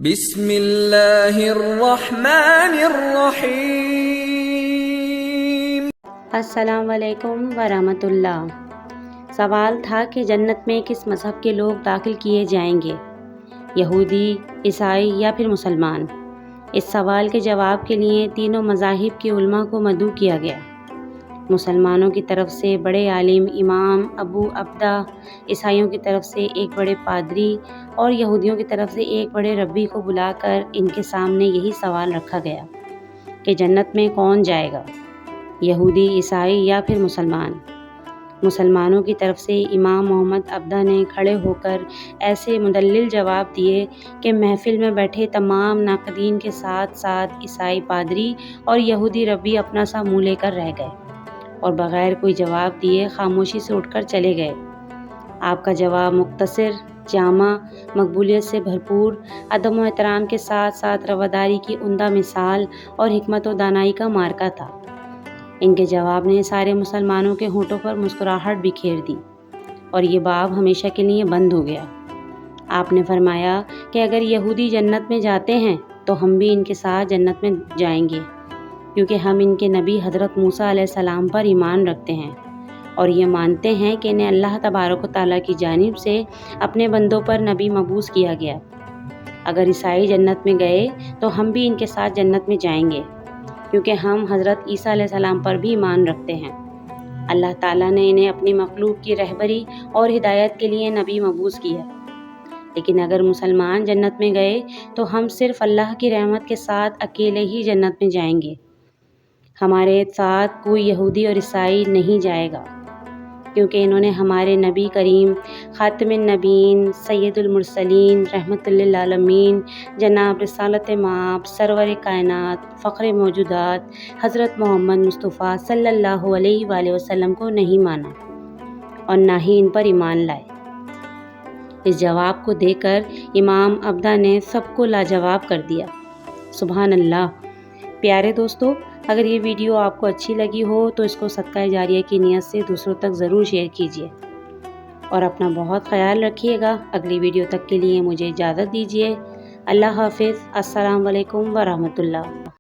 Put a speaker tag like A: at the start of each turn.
A: بسم اللہ الرحمن الرحیم۔
B: السلام علیکم ورحمۃ اللہ۔ سوال تھا کہ جنت میں کس مذہب کے لوگ داخل کیے جائیں گے، یہودی، عیسائی یا پھر مسلمان؟ اس سوال کے جواب کے لیے تینوں مذاہب کے علماء کو مدعو کیا گیا۔ مسلمانوں کی طرف سے بڑے عالم امام ابو عبدہ، عیسائیوں کی طرف سے ایک بڑے پادری اور یہودیوں کی طرف سے ایک بڑے ربی کو بلا کر ان کے سامنے یہی سوال رکھا گیا کہ جنت میں کون جائے گا، یہودی، عیسائی یا پھر مسلمان؟ مسلمانوں کی طرف سے امام محمد عبدہ نے کھڑے ہو کر ایسے مدلل جواب دیے کہ محفل میں بیٹھے تمام ناقدین کے ساتھ ساتھ عیسائی پادری اور یہودی ربی اپنا سا منہ لے کر رہ گئے اور بغیر کوئی جواب دیے خاموشی سے اٹھ کر چلے گئے۔ آپ کا جواب مختصر، جامع، مقبولیت سے بھرپور، ادب و احترام کے ساتھ ساتھ رواداری کی عمدہ مثال اور حکمت و دانائی کا مارکا تھا۔ ان کے جواب نے سارے مسلمانوں کے ہونٹوں پر مسکراہٹ بکھیر دی اور یہ باب ہمیشہ کے لیے بند ہو گیا۔ آپ نے فرمایا کہ اگر یہودی جنت میں جاتے ہیں تو ہم بھی ان کے ساتھ جنت میں جائیں گے، کیونکہ ہم ان کے نبی حضرت موسیٰ علیہ السلام پر ایمان رکھتے ہیں اور یہ مانتے ہیں کہ انہیں اللہ تبارک و تعالیٰ کی جانب سے اپنے بندوں پر نبی مبعوث کیا گیا۔ اگر عیسائی جنت میں گئے تو ہم بھی ان کے ساتھ جنت میں جائیں گے، کیونکہ ہم حضرت عیسیٰ علیہ السلام پر بھی ایمان رکھتے ہیں۔ اللہ تعالیٰ نے انہیں اپنی مخلوق کی رہبری اور ہدایت کے لیے نبی مبعوث کیا۔ لیکن اگر مسلمان جنت میں گئے تو ہم صرف اللہ کی رحمت کے ساتھ اکیلے ہی جنت میں جائیں گے، ہمارے ساتھ کوئی یہودی اور عیسائی نہیں جائے گا، کیونکہ انہوں نے ہمارے نبی کریم خاتم النبیین، سید المرسلین، رحمت للعالمین، جناب رسالت مآب، سرور کائنات، فخر موجودات حضرت محمد مصطفیٰ صلی اللہ علیہ وآلہ وسلم کو نہیں مانا اور نہ ہی ان پر ایمان لائے۔ اس جواب کو دے کر امام عبدہ نے سب کو لاجواب کر دیا۔ سبحان اللہ۔ پیارے دوستو، اگر یہ ویڈیو آپ کو اچھی لگی ہو تو اس کو صدقہ جاریہ کی نیت سے دوسروں تک ضرور شیئر کیجیے اور اپنا بہت خیال رکھیے گا۔ اگلی ویڈیو تک کے لیے مجھے اجازت دیجیے۔ اللہ حافظ۔ السلام علیکم ورحمۃ اللہ۔